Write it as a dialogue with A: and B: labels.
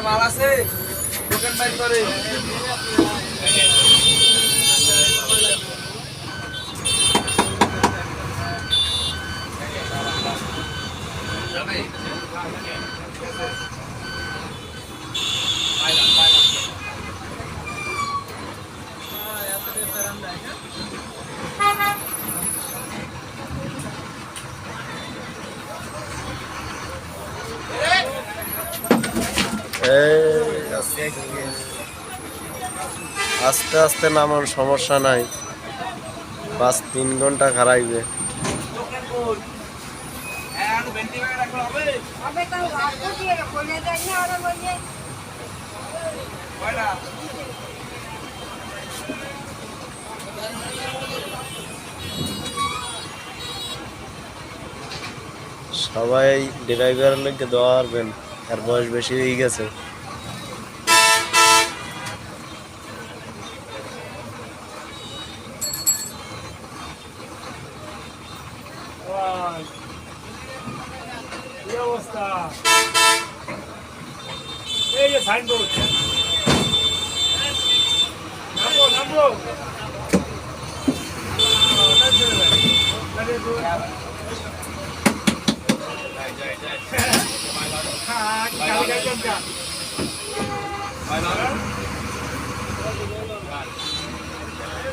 A: মাল আছে দোকান বাইর করে
B: আস্তে আস্তে নামান, সমস্যা নাই, 5-3 ঘন্টা খারাইবে। সবাই ড্রাইভারের লোককে দেওয়া পারবেন, আর বয়স বেশি হয়ে গেছে।
C: কি অবস্থা? এই যে সাইনবোর্ড, নামবো নামবো।